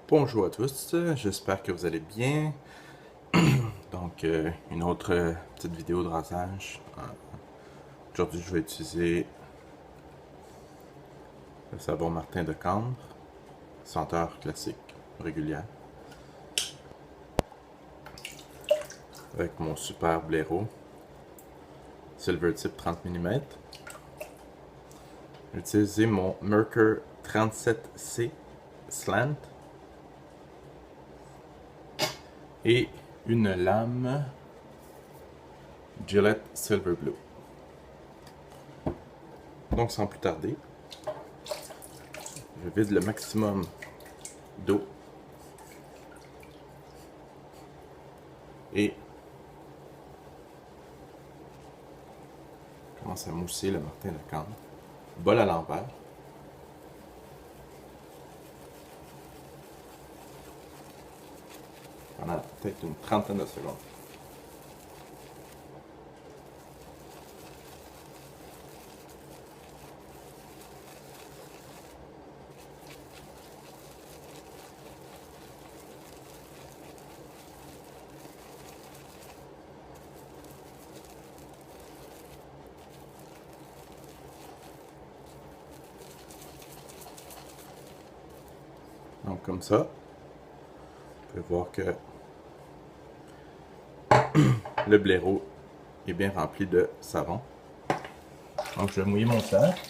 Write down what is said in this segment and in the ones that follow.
Bonjour à tous, j'espère que vous allez bien. Donc, une autre petite vidéo de rasage. Aujourd'hui, je vais utiliser le savon Martin de Cambre, senteur classique, régulière, avec mon super blaireau Silver Tip 30 mm. J'ai utilisé mon Merkur 37C Slant et une lame Gillette Silver Blue. Donc, sans plus tarder, je vide le maximum d'eau et commence à mousser le Martin de Cambre. Bol à l'envers. Pendant peut-être une trentaine de secondes. Donc comme ça, vous pouvez voir que le blaireau est bien rempli de savon. Donc je vais mouiller mon sac.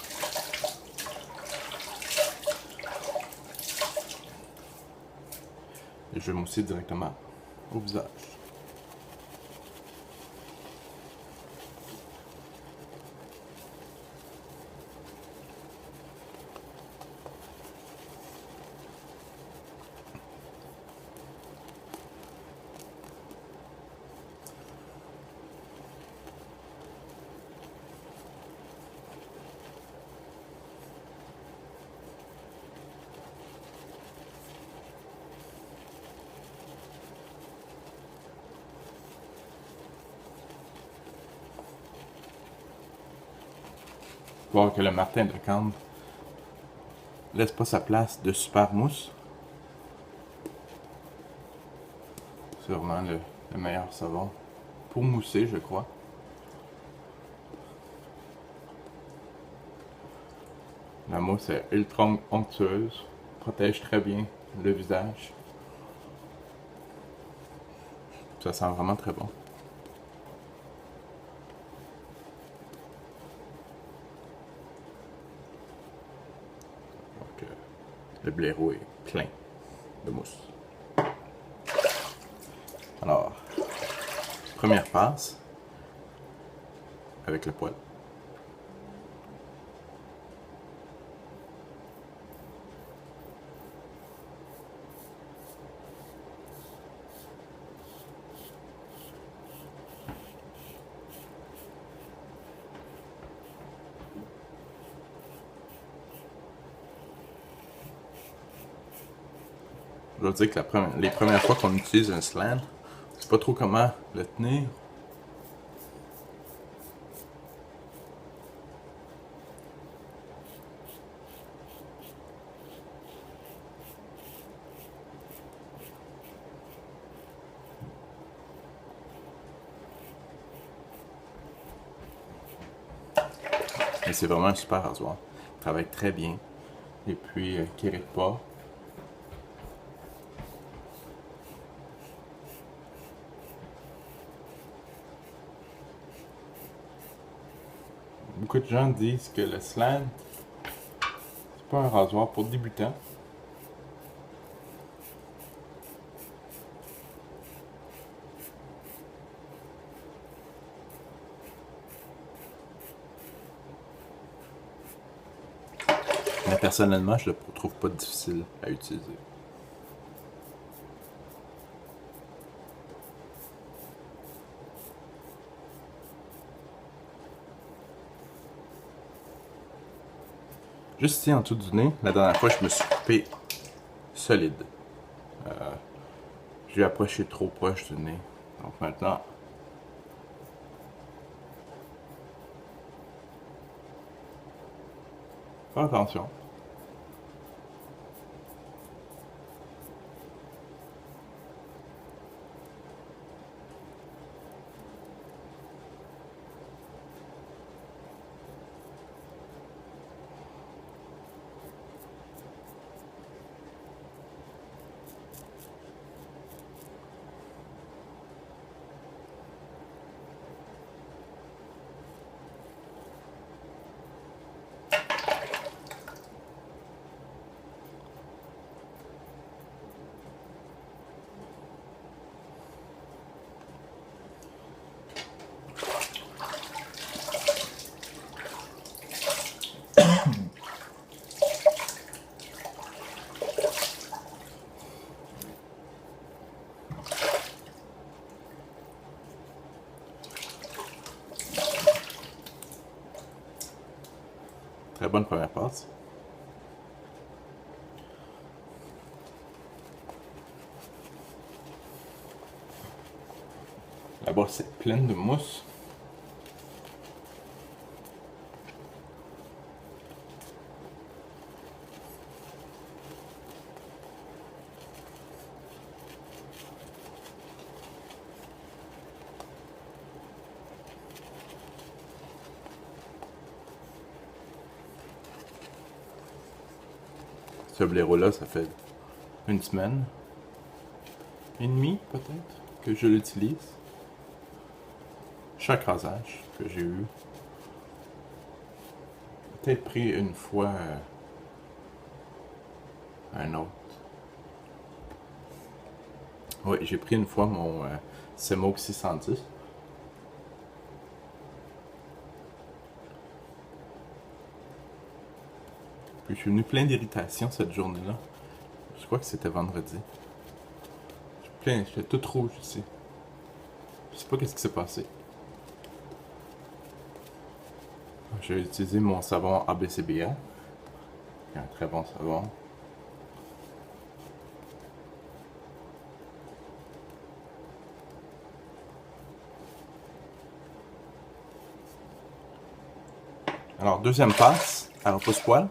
Et je vais mousser directement au visage. Voir que le Martin de Cambre laisse pas sa place de super mousse. C'est vraiment le meilleur savon pour mousser, je crois. La mousse est ultra onctueuse, protège très bien le visage. Ça sent vraiment très bon. Donc, le blaireau est plein de mousse. Alors, première passe avec le poil. Je dois dire que les premières fois qu'on utilise un slant, je sais pas trop comment le tenir. Mais c'est vraiment un super rasoir. Il travaille très bien. Et puis, qui irrite pas. Beaucoup de gens disent que le slant, c'est pas un rasoir pour débutants. Mais personnellement, je le trouve pas difficile à utiliser. Juste ici en dessous du nez, la dernière fois, je me suis coupé solide. J'ai approché trop proche du nez. Donc maintenant, fais attention. Très bonne première passe. La bosse est pleine de mousse. Ce blaireau-là, ça fait une semaine et demie peut-être que je l'utilise. Chaque rasage que j'ai eu, peut-être pris une fois un autre. Oui, j'ai pris une fois mon Semoke 610. Puis je suis venu plein d'irritation cette journée-là. Je crois que c'était vendredi. J'étais tout rouge ici. Je sais pas qu'est-ce qui s'est passé. J'ai utilisé mon savon ABCBA. C'est un très bon savon. Alors, deuxième passe à repousse-poil.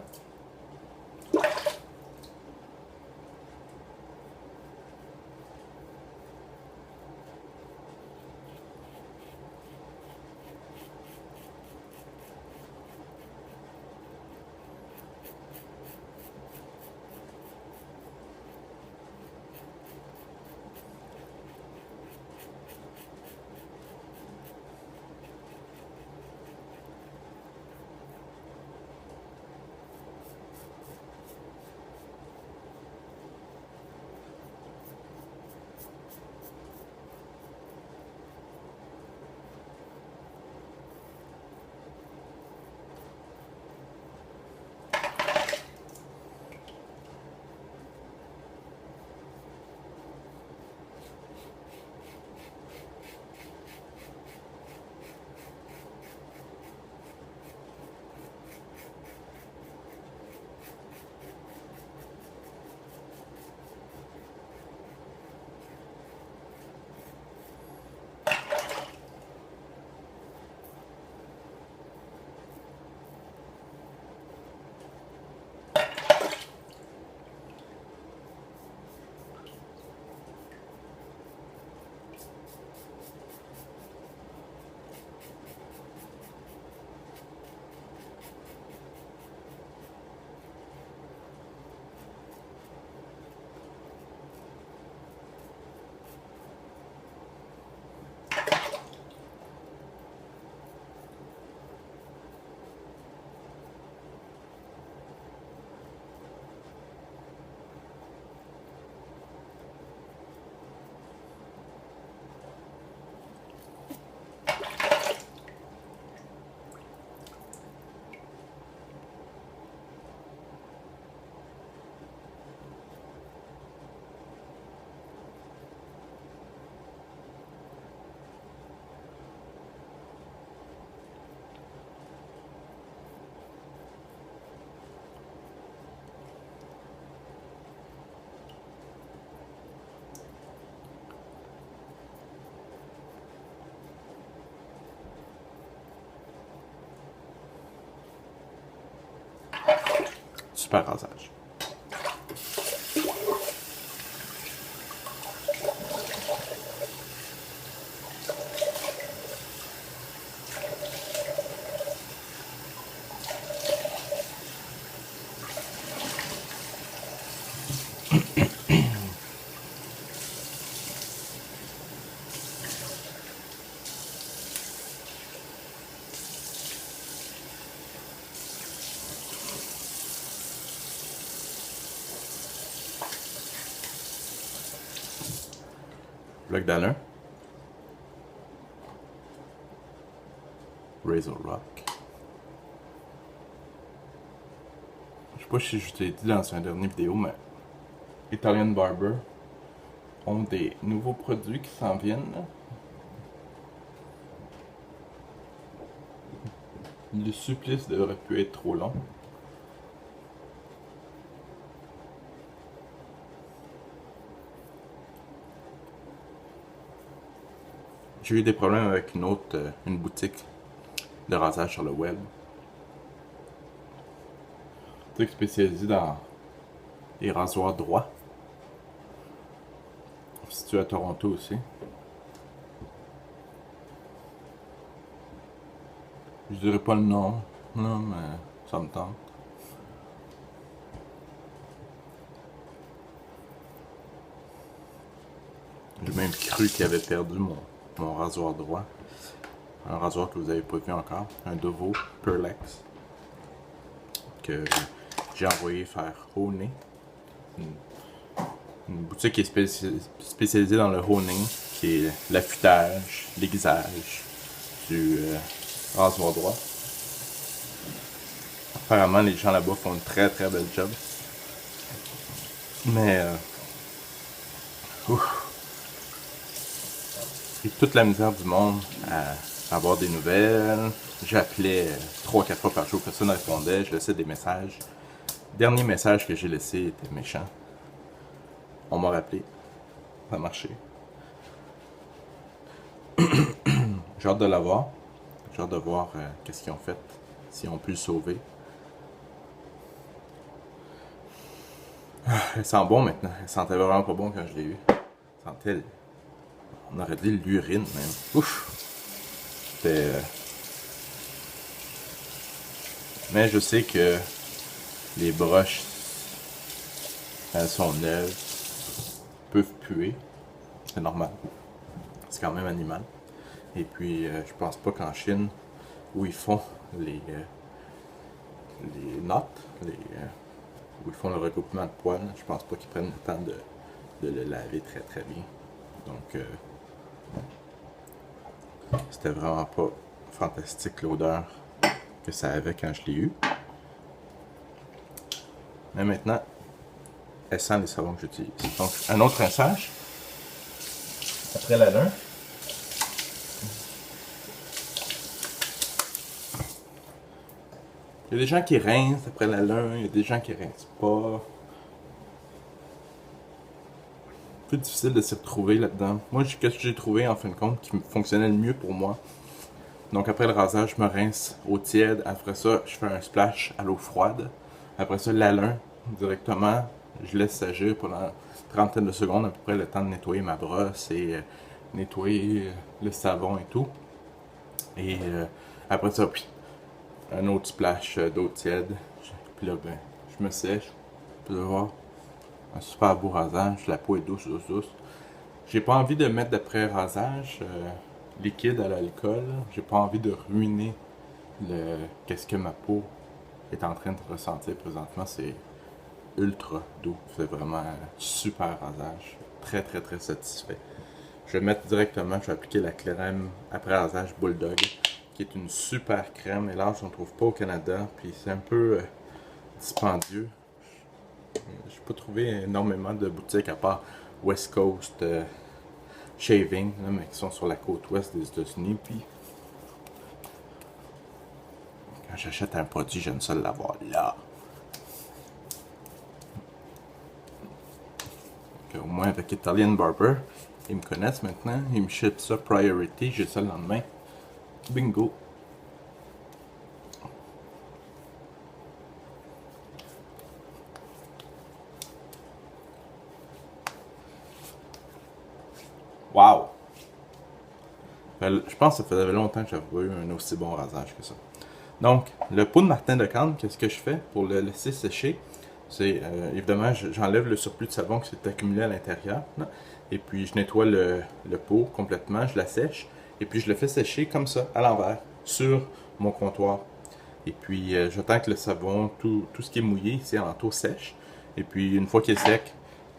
Super rasage. Bloc d'Alain. Razor Rock. Je sais pas si je t'ai dit dans une dernière vidéo, mais Italian Barber ont des nouveaux produits qui s'en viennent. Le supplice devrait plus être trop long. j'ai eu des problèmes avec une boutique de rasage sur le web. Boutique spécialisée dans les rasoirs droits. Situé à Toronto aussi. Je dirais pas le nom, non, mais ça me tente. J'ai même cru qu'il avait perdu mon rasoir droit. Un rasoir que vous n'avez pas vu encore. Un Dovo Perlex. Que j'ai envoyé faire honer. Une boutique qui est spécialisée dans le honing, qui est l'affûtage, l'aiguisage du rasoir droit. Apparemment, les gens là-bas font une très très belle job. Mais j'ai toute la misère du monde à avoir des nouvelles. J'appelais 3-4 fois par jour, personne ne répondait, je laissais des messages. Le dernier message que j'ai laissé était méchant. On m'a rappelé. Ça a marché. J'ai hâte de l'avoir. J'ai hâte de voir qu'est-ce qu'ils ont fait. Si on peut le sauver. Elle sent bon maintenant. Elle sentait vraiment pas bon quand je l'ai eu. Elle sentait... On aurait dit l'urine même. Ouf! C'était... Mais je sais que les broches, quand elles sont neuves, peuvent puer. C'est normal. C'est quand même animal. Et puis, je pense pas qu'en Chine, où ils font les knots, où ils font le regroupement de poils, je pense pas qu'ils prennent le temps de le laver très très bien. Donc, c'était vraiment pas fantastique l'odeur que ça avait quand je l'ai eu. Mais maintenant, elle sent les savons que j'utilise. Donc, un autre rinçage. Après la lin. Il y a des gens qui rincent après la lin, il y a des gens qui rincent pas. C'est plus difficile de s'y retrouver là-dedans. Moi, qu'est-ce que j'ai trouvé en fin de compte qui fonctionnait le mieux pour moi. Donc après le rasage, je me rince au tiède. Après ça, je fais un splash à l'eau froide. Après ça, la lin directement. Je laisse sagir pendant une trentaine de secondes, à peu près le temps de nettoyer ma brosse et nettoyer le savon et tout. Et après ça, puis un autre splash d'eau tiède. Puis là, ben, je me sèche. Vous pouvez voir, un super beau rasage. La peau est douce, douce, douce. J'ai pas envie de mettre d'après-rasage liquide à l'alcool. J'ai pas envie de ruiner qu'est-ce que ma peau est en train de ressentir présentement. C'est ultra doux. C'est vraiment un super rasage. Très, très, très satisfait. Je vais mettre directement, je vais appliquer la crème après rasage Bulldog, qui est une super crème. Hélas, on ne trouve pas au Canada, puis c'est un peu dispendieux. Je n'ai pas trouvé énormément de boutiques à part West Coast Shaving, là, mais qui sont sur la côte ouest des États-Unis. Puis quand j'achète un produit, j'aime ça l'avoir là. Donc, au moins avec Italian Barber, ils me connaissent maintenant, ils me ship ça priority, j'ai ça le lendemain. Bingo! Wow! Je pense que ça faisait longtemps que j'avais pas eu un aussi bon rasage que ça. Donc, le pot de Martin de Cannes, qu'est-ce que je fais pour le laisser sécher? C'est évidemment, j'enlève le surplus de savon qui s'est accumulé à l'intérieur. Et puis, je nettoie le pot complètement, je la sèche. Et puis, je le fais sécher comme ça, à l'envers, sur mon comptoir. Et puis, j'attends que le savon, tout ce qui est mouillé ici alentour sèche. Et puis, une fois qu'il est sec,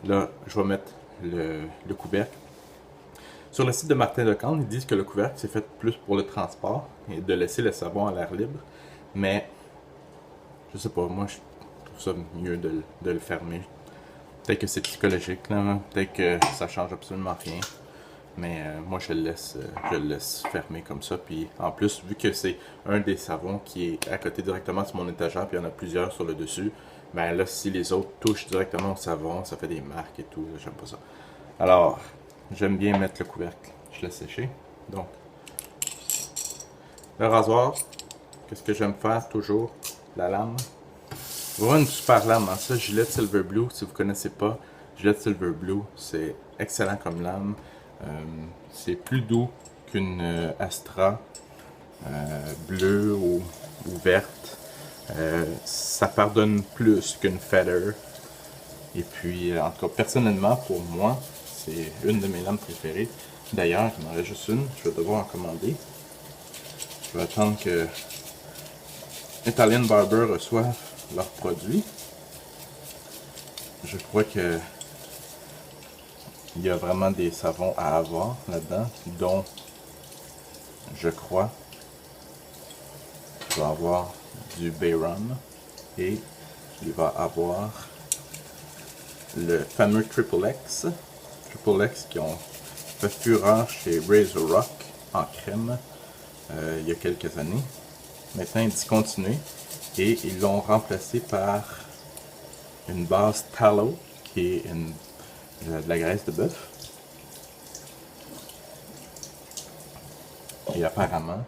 là, je vais mettre le couvercle. Sur le site de Martin de Cannes, ils disent que le couvercle c'est fait plus pour le transport et de laisser le savon à l'air libre. Mais, je sais pas, moi je trouve ça mieux de le fermer. Peut-être que c'est psychologique, là, peut-être que ça change absolument rien. Mais moi je le laisse fermer comme ça. Puis en plus, vu que c'est un des savons qui est à côté directement de mon étagère, puis il y en a plusieurs sur le dessus, ben là si les autres touchent directement au savon, ça fait des marques et tout, j'aime pas ça. Alors, j'aime bien mettre le couvercle, je laisse sécher. Donc, le rasoir, qu'est-ce que j'aime faire toujours? La lame. Vraiment une super lame, hein? Ça, Gillette Silver Blue, si vous ne connaissez pas, Gillette Silver Blue, c'est excellent comme lame. C'est plus doux qu'une Astra bleue ou verte. Ça pardonne plus qu'une Feather. Et puis, en tout cas, personnellement, pour moi, c'est une de mes lames préférées. D'ailleurs, il m'en reste juste une, je vais devoir en commander. Je vais attendre que Italian Barber reçoive leurs produits. Je crois que il y a vraiment des savons à avoir là-dedans, dont je crois qu'il va avoir du Bay Rum et il va avoir le fameux Triple X qui ont fait fureur chez Razor Rock en crème il y a quelques années. Maintenant, ils discontinuent et ils l'ont remplacé par une base tallow qui est de la graisse de bœuf. Et apparemment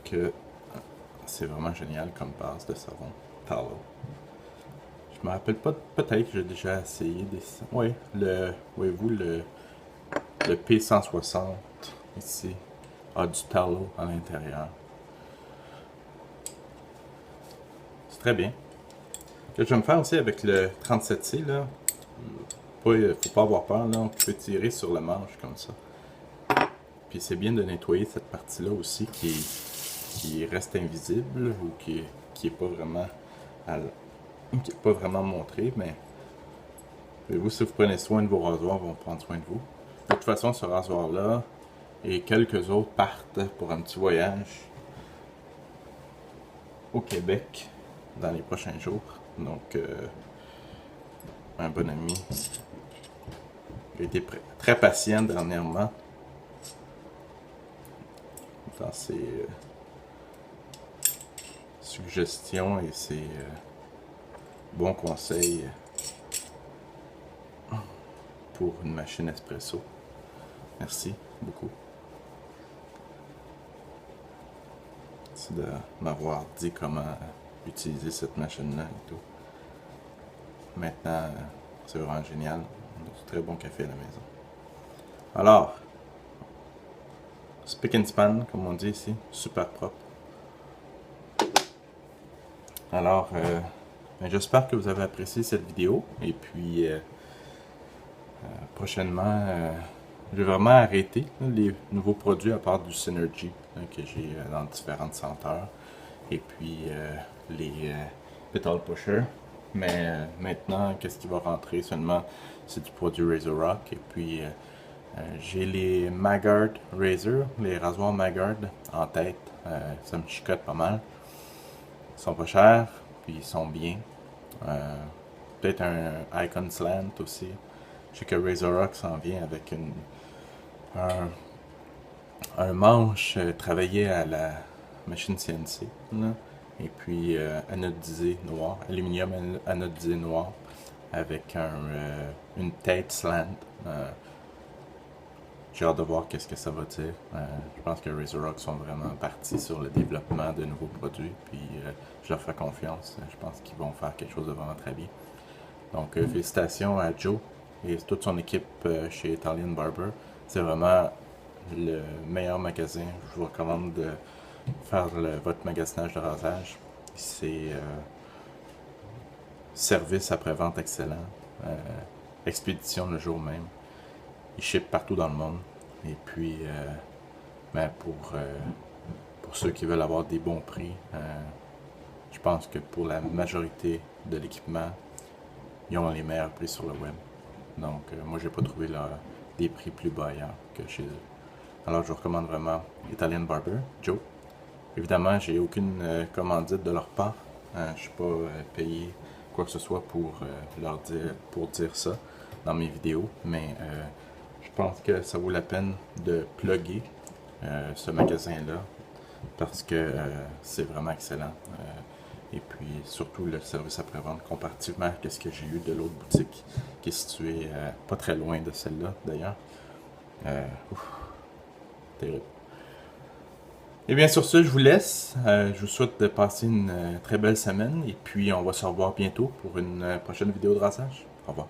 que c'est vraiment génial comme base de savon tallow. Je me rappelle pas, peut-être que j'ai déjà essayé des... Oui, voyez-vous, le P160 ici a du tallow à l'intérieur. C'est très bien. Ce que je vais me faire aussi avec le 37C, là, faut pas avoir peur, là, on peut tirer sur le manche comme ça. Puis c'est bien de nettoyer cette partie-là aussi qui reste invisible ou qui est pas vraiment montrée, mais vous, si vous prenez soin de vos rasoirs, vont prendre soin de vous. De toute façon, ce rasoir-là et quelques autres partent pour un petit voyage au Québec dans les prochains jours. Donc, un bon ami a été très patient dernièrement dans ses suggestions et ses bons conseils pour une machine espresso. Merci beaucoup. Merci de m'avoir dit comment utiliser cette machine-là et tout. Maintenant, c'est vraiment génial. On a du très bon café à la maison. Alors, spick and span, comme on dit ici, super propre. Alors, j'espère que vous avez apprécié cette vidéo. Et puis, prochainement, je vais vraiment arrêter les nouveaux produits à part du Synergy que j'ai dans différentes senteurs. Et puis, les Petal Pusher. Mais maintenant, qu'est-ce qui va rentrer seulement? C'est du produit Razor Rock. Et puis, j'ai les Maggard Razor, les rasoirs Maggard en tête. Ça me chicote pas mal. Ils sont pas chers, puis ils sont bien. Peut-être un Icon Slant aussi. Je sais que Razor Rock s'en vient avec un manche travaillé à la machine CNC. Là. Et puis anodisé noir, aluminium anodisé noir, avec une tête slant. J'ai hâte de voir qu'est-ce que ça va dire. Je pense que Razor Rock sont vraiment partis sur le développement de nouveaux produits, puis je leur fais confiance. Je pense qu'ils vont faire quelque chose de vraiment très bien. Donc félicitations à Joe et toute son équipe chez Italian Barber. C'est vraiment le meilleur magasin. Je vous recommande de faire votre magasinage de rasage. C'est service après-vente excellent. Expédition le jour même. Ils shippent partout dans le monde. Et puis, pour ceux qui veulent avoir des bons prix, je pense que pour la majorité de l'équipement, ils ont les meilleurs prix sur le web. Donc, moi, j'ai pas trouvé des prix plus bas ailleurs que chez eux. Alors, je vous recommande vraiment Italian Barber, Joe. Évidemment, j'ai aucune commandite de leur part. Je ne suis pas payé quoi que ce soit pour dire ça dans mes vidéos, mais je pense que ça vaut la peine de plugger ce magasin-là parce que c'est vraiment excellent. Et puis surtout le service après-vente comparativement à ce que j'ai eu de l'autre boutique qui est située pas très loin de celle-là d'ailleurs. Terrible. Et bien sur ce, je vous laisse. Je vous souhaite de passer une très belle semaine. Et puis on va se revoir bientôt pour une prochaine vidéo de rasage. Au revoir.